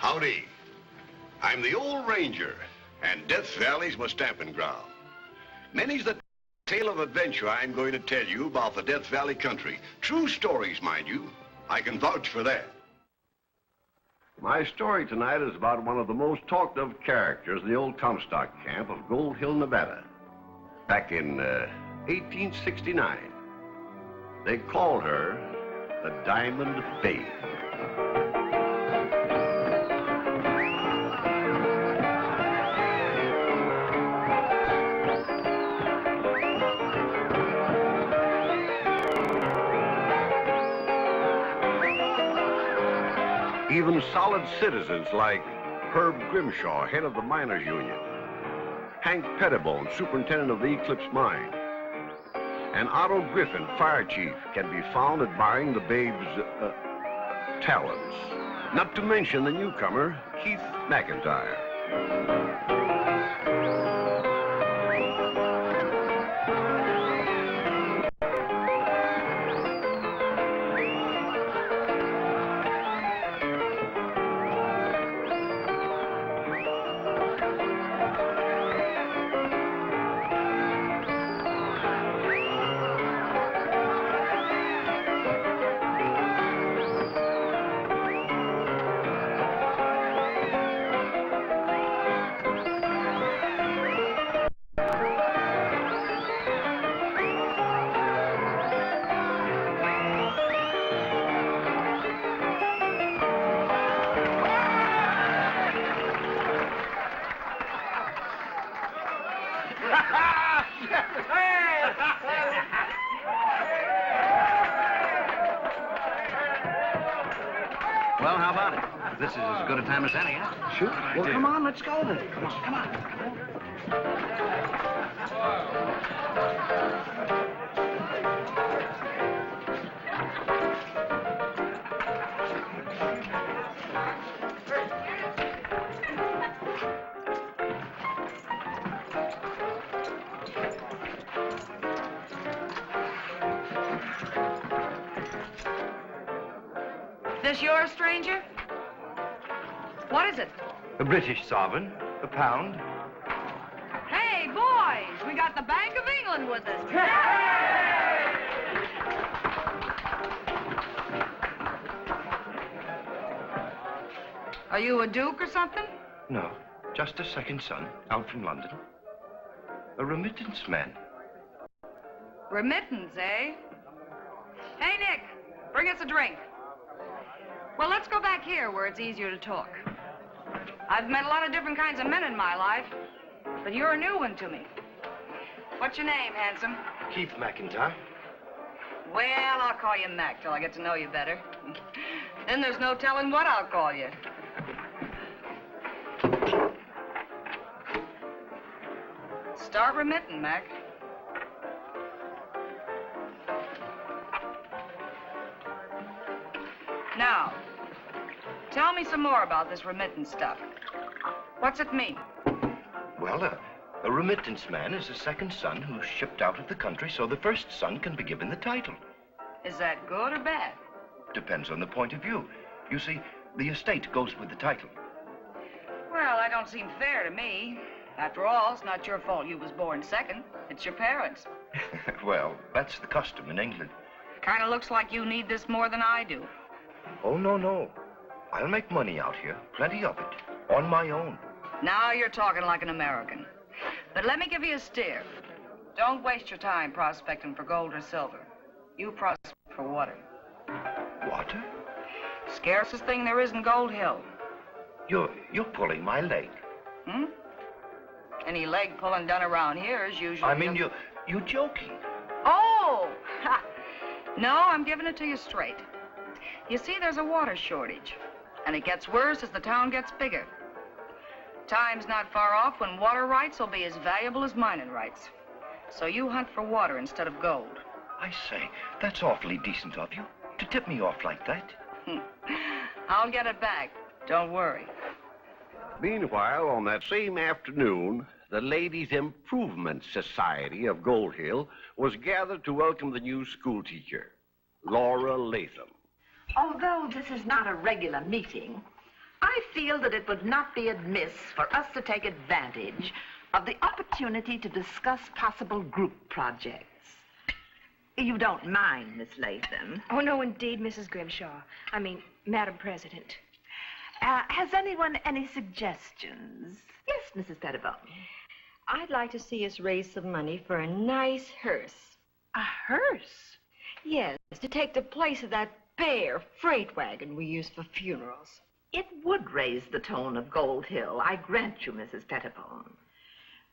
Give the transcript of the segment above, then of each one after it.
Howdy. I'm the old ranger, and Death Valley's my stamping ground. Many's the tale of adventure I'm going to tell you about the Death Valley country. True stories, mind you. I can vouch for that. My story tonight is about one of the most talked of characters in the old Comstock camp of Gold Hill, Nevada. Back in 1869. They called her the Diamond Babe. Even solid citizens like Herb Grimshaw, head of the Miners Union, Hank Pettibone, superintendent of the Eclipse Mine, and Otto Griffin, fire chief, can be found admiring the babe's talents. Not to mention the newcomer, Keith McIntyre. Well, how about it? This is as good a time as any, huh? Sure. Well, come on, let's go then. Come on, come on. This yours, stranger? What is it? A British sovereign, a pound. Hey, boys, we got the Bank of England with us. Are you a duke or something? No, just a second son, out from London. A remittance man. Remittance, eh? Hey, Nick, bring us a drink. Well, let's go back here where it's easier to talk. I've met a lot of different kinds of men in my life, but you're a new one to me. What's your name, handsome? Keith McIntyre. Well, I'll call you Mac till I get to know you better. Then there's no telling what I'll call you. Start remitting, Mac. Now, tell me some more about this remittance stuff. What's it mean? Well, a remittance man is a second son who's shipped out of the country so the first son can be given the title. Is that good or bad? Depends on the point of view. You see, the estate goes with the title. Well, that don't seem fair to me. After all, it's not your fault you was born second. It's your parents. Well, that's the custom in England. Kind of looks like you need this more than I do. Oh, no, no. I'll make money out here, plenty of it, on my own. Now you're talking like an American. But let me give you a steer. Don't waste your time prospecting for gold or silver. You prospect for water. Water? Scarcest thing there is in Gold Hill. You're pulling my leg. Hmm? Any leg pulling done around here is usually... I mean, you're joking. Oh! Ha. No, I'm giving it to you straight. You see, there's a water shortage, and it gets worse as the town gets bigger. Time's not far off when water rights will be as valuable as mining rights. So you hunt for water instead of gold. I say, that's awfully decent of you, to tip me off like that. I'll get it back. Don't worry. Meanwhile, on that same afternoon, the Ladies' Improvement Society of Gold Hill was gathered to welcome the new school teacher, Laura Latham. Although this is not a regular meeting, I feel that it would not be amiss for us to take advantage of the opportunity to discuss possible group projects. You don't mind, Miss Latham? Oh, no, indeed, Mrs. Grimshaw. I mean, Madam President. Has anyone any suggestions? Yes, Mrs. Pettibone. I'd like to see us raise some money for a nice hearse. A hearse? Yes, to take the place of that bare freight wagon we use for funerals. It would raise the tone of Gold Hill, I grant you, Mrs. Pettibone.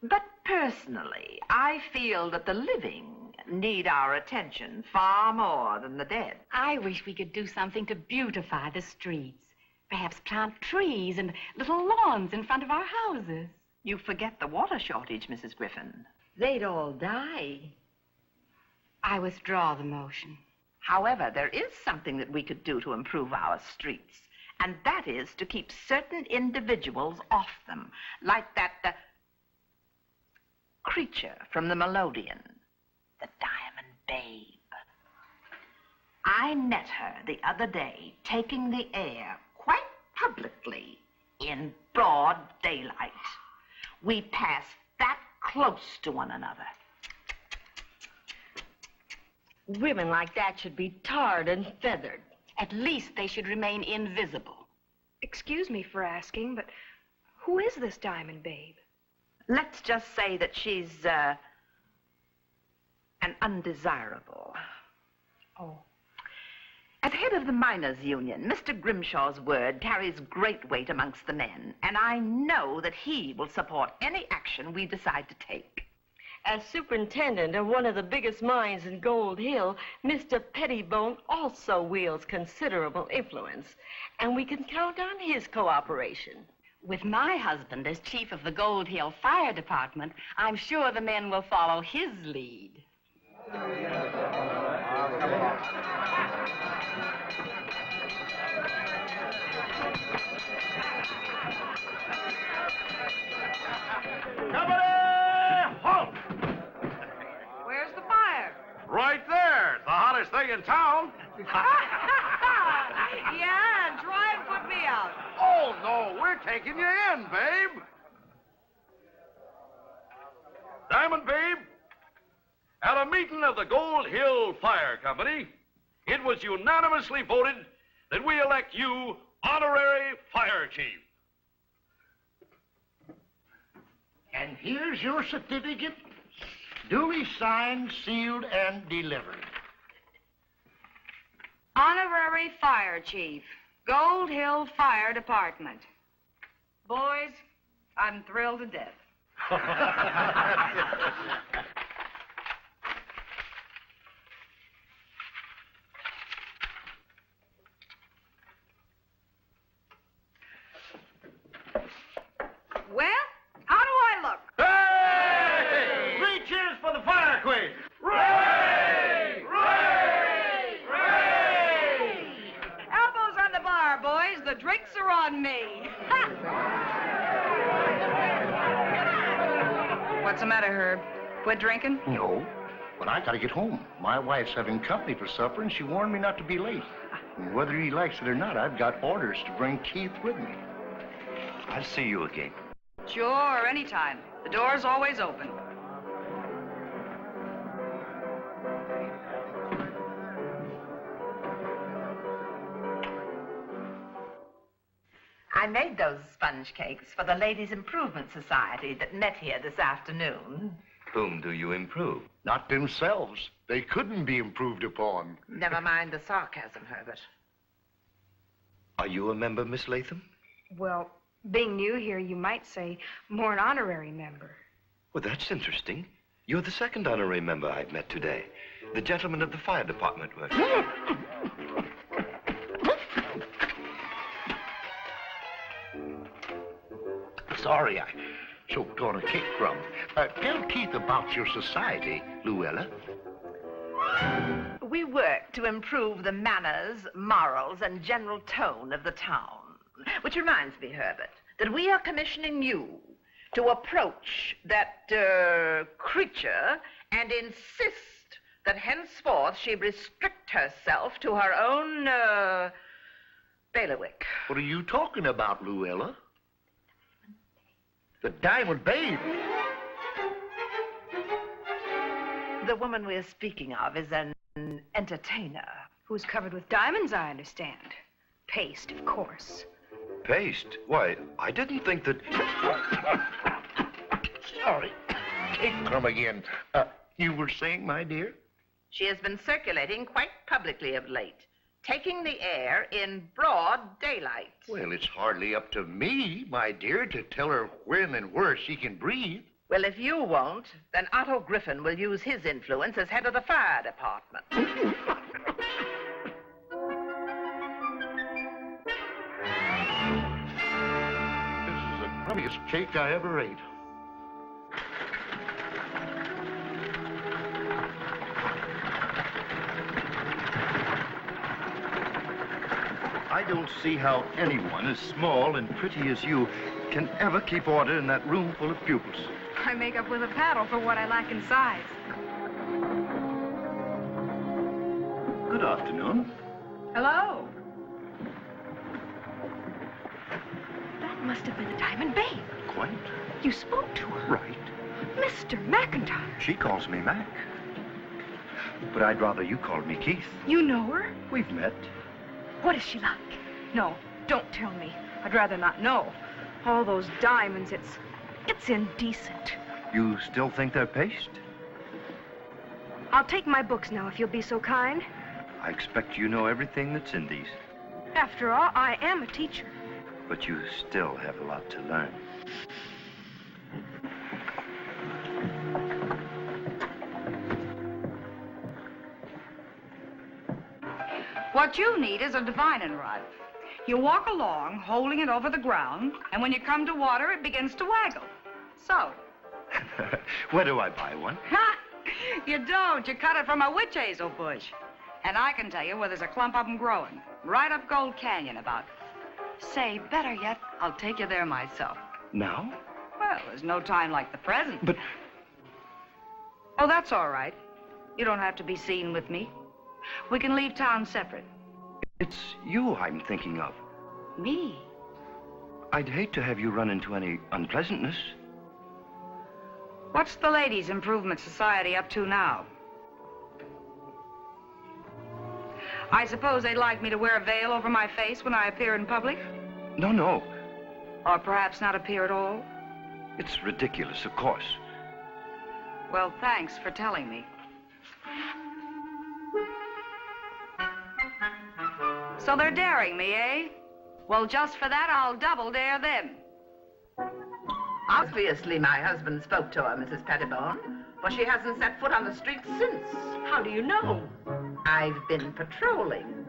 But personally, I feel that the living need our attention far more than the dead. I wish we could do something to beautify the streets. Perhaps plant trees and little lawns in front of our houses. You forget the water shortage, Mrs. Griffin. They'd all die. I withdraw the motion. However, there is something that we could do to improve our streets, and that is to keep certain individuals off them, like that creature from the melodeon, the Diamond Babe. I met her the other day taking the air quite publicly in broad daylight. We passed that close to one another. Women like that should be tarred and feathered. At least they should remain invisible. Excuse me for asking, but who is this Diamond Babe? Let's just say that she's, an undesirable. Oh. As head of the Miners' Union, Mr. Grimshaw's word carries great weight amongst the men, and I know that he will support any action we decide to take. As superintendent of one of the biggest mines in Gold Hill, Mr. Pettibone also wields considerable influence, and we can count on his cooperation. With my husband as chief of the Gold Hill Fire Department, I'm sure the men will follow his lead. Where's the fire? Right there. The hottest thing in town. Yeah, and try and put me out. Oh, no, we're taking you in, babe. Diamond Babe, at a meeting of the Gold Hill Fire Company, it was unanimously voted that we elect you honorary fire chief. And here's your certificate, duly signed, sealed, and delivered. Honorary Fire Chief, Gold Hill Fire Department. Boys, I'm thrilled to death. Well, how do I look? Hey! 3 cheers for the fire queen. Ray! Ray! Ray! Elbows on the bar, boys. The drinks are on me. What's the matter, Herb? Quit drinking? No, but I gotta get home. My wife's having company for supper, and she warned me not to be late. And whether he likes it or not, I've got orders to bring Keith with me. I'll see you again. Sure, anytime. The door's always open. I made those sponge cakes for the Ladies' Improvement Society that met here this afternoon. Whom do you improve? Not themselves. They couldn't be improved upon. Never mind the sarcasm, Herbert. Are you a member, Miss Latham? Well, being new here, you might say more an honorary member. Well, that's interesting. You're the second honorary member I've met today. The gentleman of the fire department. Sorry, I choked on a cake crumb. Tell Keith about your society, Luella. We work to improve the manners, morals, and general tone of the town. Which reminds me, Herbert, that we are commissioning you to approach that, creature and insist that henceforth she restrict herself to her own, bailiwick. What are you talking about, Luella? The Diamond Babe. The woman we're speaking of is an entertainer. Who's covered with diamonds, I understand. Paste, of course. Paste? Why, I didn't think that... Sorry. Cake crumb again. You were saying, my dear? She has been circulating quite publicly of late, taking the air in broad daylight. Well, it's hardly up to me, my dear, to tell her when and where she can breathe. Well, if you won't, then Otto Griffin will use his influence as head of the fire department. This is the crummiest cake I ever ate. I don't see how anyone as small and pretty as you can ever keep order in that room full of pupils. I make up with a paddle for what I lack in size. Good afternoon. Hello. That must have been the Diamond Babe. Quite. You spoke to her. Right. Mr. McIntyre. She calls me Mac. But I'd rather you called me Keith. You know her? We've met. What is she like? No, don't tell me. I'd rather not know. All those diamonds, it's indecent. You still think they're paste? I'll take my books now, if you'll be so kind. I expect you know everything that's in these. After all, I am a teacher. But you still have a lot to learn. What you need is a divining rod. You walk along, holding it over the ground, and when you come to water, it begins to waggle. So. Where do I buy one? Ha! You don't. You cut it from a witch hazel bush. And I can tell you where there's a clump of them growing. Right up Gold Canyon about. Say, better yet, I'll take you there myself. Now? Well, there's no time like the present. But... Oh, that's all right. You don't have to be seen with me. We can leave town separate. It's you I'm thinking of. Me? I'd hate to have you run into any unpleasantness. What's the Ladies' Improvement Society up to now? I suppose they'd like me to wear a veil over my face when I appear in public? No, no. Or perhaps not appear at all? It's ridiculous, of course. Well, thanks for telling me. So they're daring me, eh? Well, just for that, I'll double dare them. Obviously, my husband spoke to her, Mrs. Pettibone, for she hasn't set foot on the street since. How do you know? I've been patrolling.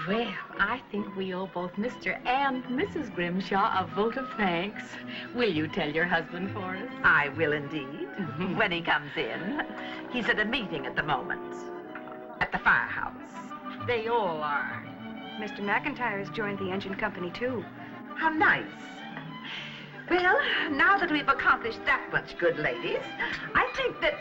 Well, I think we owe both Mr. and Mrs. Grimshaw a vote of thanks. Will you tell your husband for us? I will indeed, when he comes in. He's at a meeting at the moment, at the firehouse. They all are. Mr. McIntyre's joined the engine company, too. How nice. Well, now that we've accomplished that much good, ladies, I think that...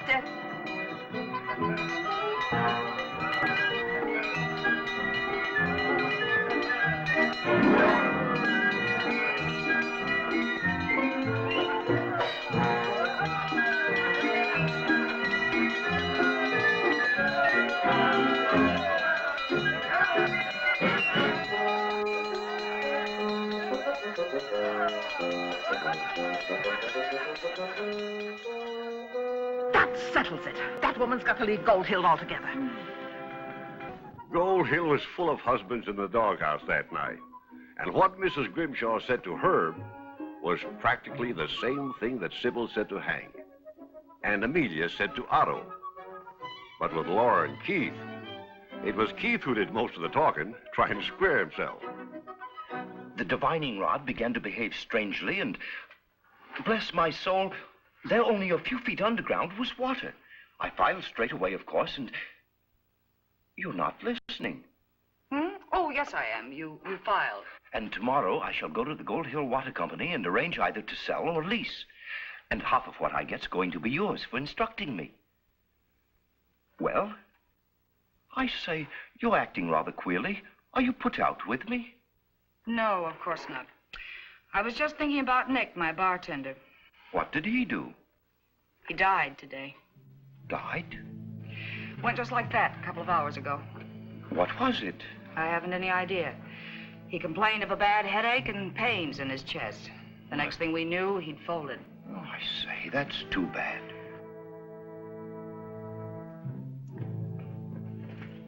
That settles it. That woman's got to leave Gold Hill altogether. Gold Hill was full of husbands in the doghouse that night. And what Mrs. Grimshaw said to Herb was practically the same thing that Sybil said to Hank. And Amelia said to Otto. But with Laura and Keith, it was Keith who did most of the talking, trying to square himself. The divining rod began to behave strangely, and bless my soul, there only a few feet underground was water. I filed straight away, of course, and you're not listening. Oh, yes, I am. You filed. And tomorrow I shall go to the Gold Hill Water Company and arrange either to sell or lease. And half of what I get's going to be yours for instructing me. Well, I say, you're acting rather queerly. Are you put out with me? No, of course not. I was just thinking about Nick, my bartender. What did he do? He died today. Died? Went just like that a couple of hours ago. What was it? I haven't any idea. He complained of a bad headache and pains in his chest. The next thing we knew, he'd folded. Oh, I say, that's too bad.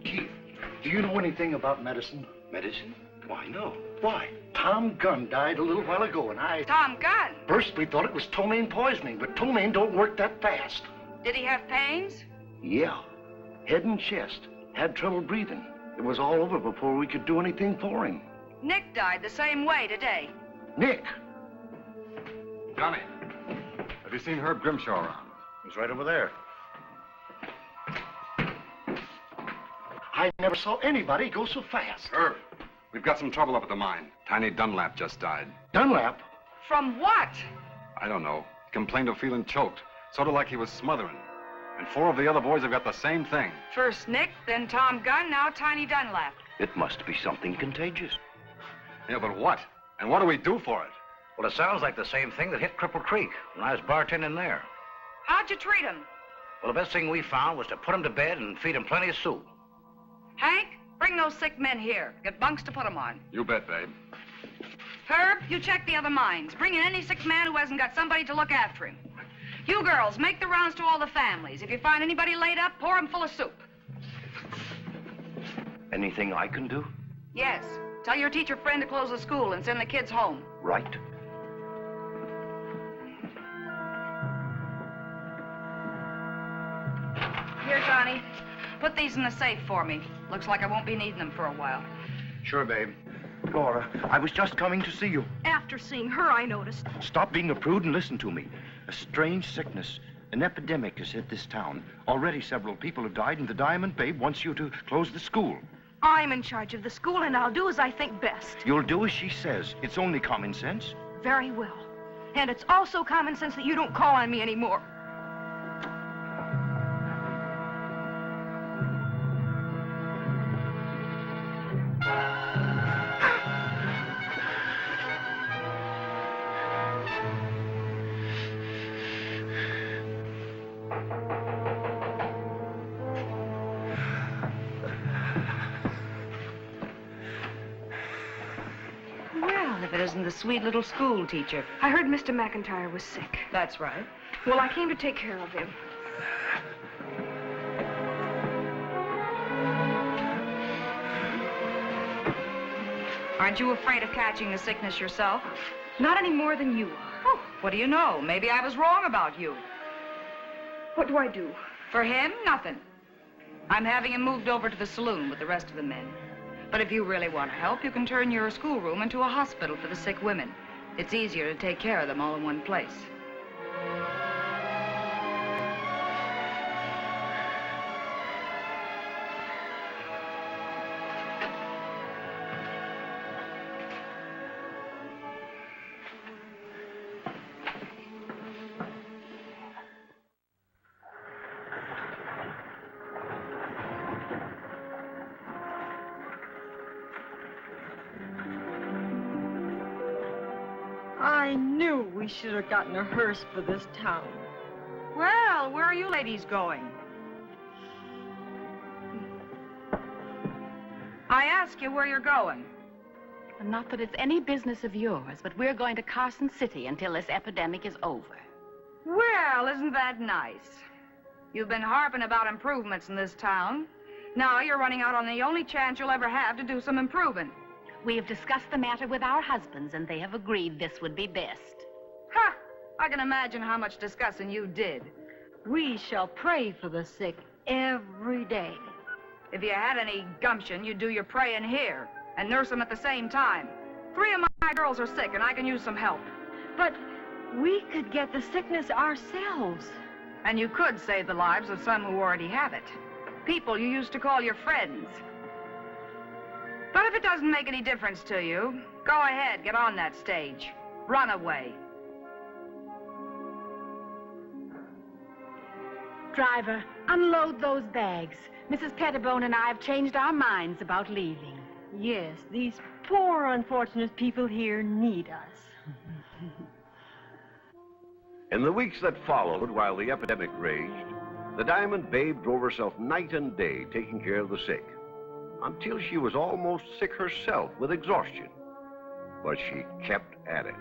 Keith, do you know anything about medicine? Medicine? Why, no. Why? Tom Gunn died a little while ago, and Tom Gunn? First, we thought it was ptomaine poisoning, but ptomaine don't work that fast. Did he have pains? Yeah. Head and chest. Had trouble breathing. It was all over before we could do anything for him. Nick died the same way today. Nick! Johnny, have you seen Herb Grimshaw around? He's right over there. I never saw anybody go so fast. Herb, we've got some trouble up at the mine. Tiny Dunlap just died. Dunlap? From what? I don't know. He complained of feeling choked, sort of like he was smothering. And 4 of the other boys have got the same thing. First Nick, then Tom Gunn, now Tiny Dunlap. It must be something contagious. Yeah, but what? And what do we do for it? Well, it sounds like the same thing that hit Cripple Creek when I was bartending there. How'd you treat him? Well, the best thing we found was to put him to bed and feed him plenty of soup. Hank, bring those sick men here. Get bunks to put them on. You bet, babe. Herb, you check the other mines. Bring in any sick man who hasn't got somebody to look after him. You girls, make the rounds to all the families. If you find anybody laid up, pour them full of soup. Anything I can do? Yes. Tell your teacher friend to close the school and send the kids home. Right. Here, Johnny. Put these in the safe for me. Looks like I won't be needing them for a while. Sure, babe. Laura, I was just coming to see you. After seeing her, I noticed. Stop being a prude and listen to me. A strange sickness, an epidemic has hit this town. Already several people have died, and the Diamond Babe wants you to close the school. I'm in charge of the school, and I'll do as I think best. You'll do as she says. It's only common sense. Very well. And it's also common sense that you don't call on me anymore. If it isn't the sweet little school teacher. I heard Mr. McIntyre was sick. That's right. Well, I came to take care of him. Aren't you afraid of catching the sickness yourself? Not any more than you are. Oh, what do you know? Maybe I was wrong about you. What do I do? For him, nothing. I'm having him moved over to the saloon with the rest of the men. But if you really want to help, you can turn your schoolroom into a hospital for the sick women. It's easier to take care of them all in one place. I knew we should have gotten a hearse for this town. Well, where are you ladies going? I ask you where you're going. Not that it's any business of yours, but we're going to Carson City until this epidemic is over. Well, isn't that nice? You've been harping about improvements in this town. Now you're running out on the only chance you'll ever have to do some improving. We have discussed the matter with our husbands, and they have agreed this would be best. Ha! I can imagine how much discussing you did. We shall pray for the sick every day. If you had any gumption, you'd do your praying here and nurse them at the same time. 3 of my girls are sick, and I can use some help. But we could get the sickness ourselves. And you could save the lives of some who already have it. People you used to call your friends. But if it doesn't make any difference to you, go ahead, get on that stage. Run away. Driver, unload those bags. Mrs. Pettibone and I have changed our minds about leaving. Yes, these poor, unfortunate people here need us. In the weeks that followed, while the epidemic raged, the Diamond Babe drove herself night and day taking care of the sick, until she was almost sick herself with exhaustion. But she kept at it.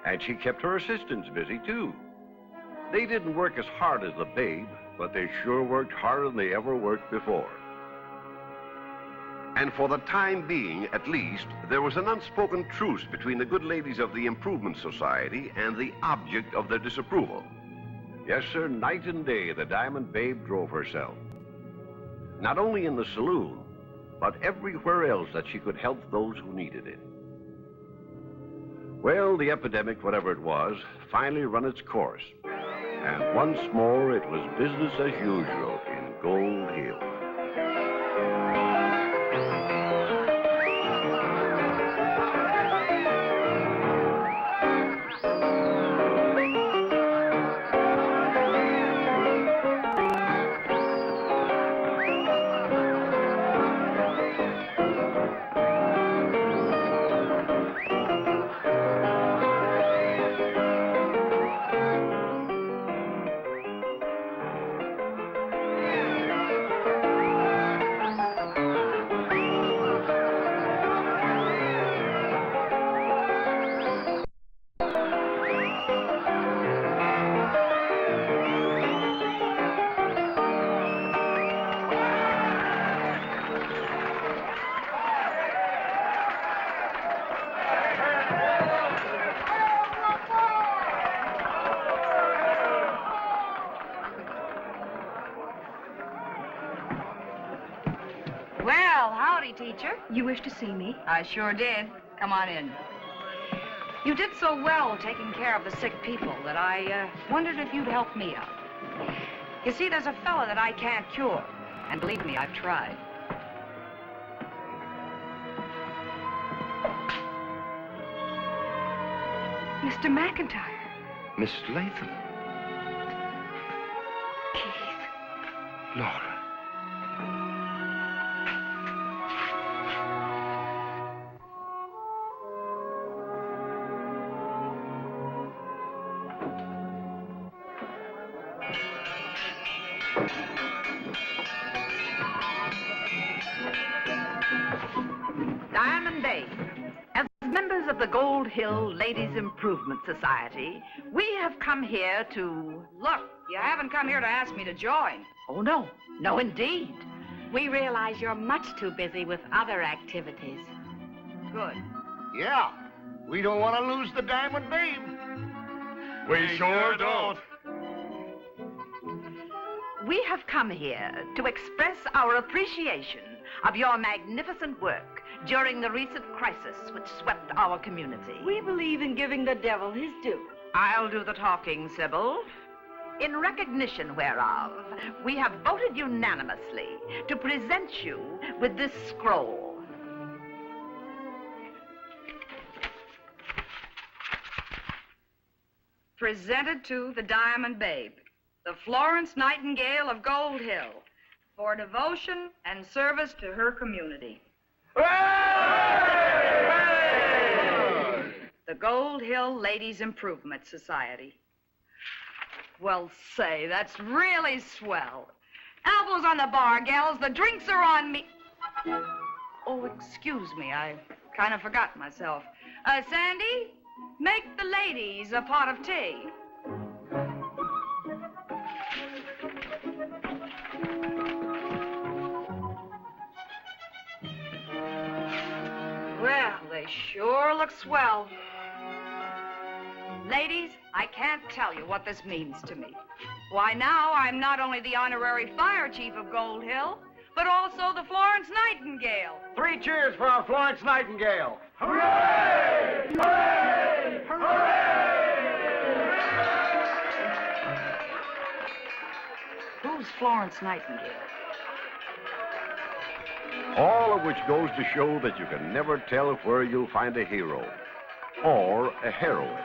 And she kept her assistants busy, too. They didn't work as hard as the Babe, but they sure worked harder than they ever worked before. And for the time being, at least, there was an unspoken truce between the good ladies of the Improvement Society and the object of their disapproval. Yes, sir, night and day, the Diamond Babe drove herself. Not only in the saloon, but everywhere else that she could help those who needed it. Well, the epidemic, whatever it was, finally run its course. And once more, it was business as usual in Gold Hill. Well, howdy, teacher. You wish to see me? I sure did. Come on in. You did so well taking care of the sick people that I wondered if you'd help me out. You see, there's a fella that I can't cure. And believe me, I've tried. Mr. McIntyre. Miss Latham. Keith. Laura. Diamond Babe, as members of the Gold Hill Ladies Improvement Society, we have come here to... Look, you haven't come here to ask me to join. Oh, no. No, indeed. We realize you're much too busy with other activities. Good. Yeah, we don't want to lose the Diamond Babe. We sure don't. We have come here to express our appreciation of your magnificent work during the recent crisis which swept our community. We believe in giving the devil his due. I'll do the talking, Sybil. In recognition whereof, we have voted unanimously to present you with this scroll. Presented to the Diamond Babe, the Florence Nightingale of Gold Hill, for devotion and service to her community. The Gold Hill Ladies Improvement Society. Well, say, that's really swell. Elbows on the bar, gals. The drinks are on me. Oh, excuse me. I kind of forgot myself. Sandy, make the ladies a pot of tea. Well, they sure look swell. Ladies, I can't tell you what this means to me. Why, now I'm not only the honorary fire chief of Gold Hill, but also the Florence Nightingale. 3 cheers for our Florence Nightingale. Hooray! Hooray! Hooray! Who's Florence Nightingale? All of which goes to show that you can never tell where you'll find a hero or a heroine.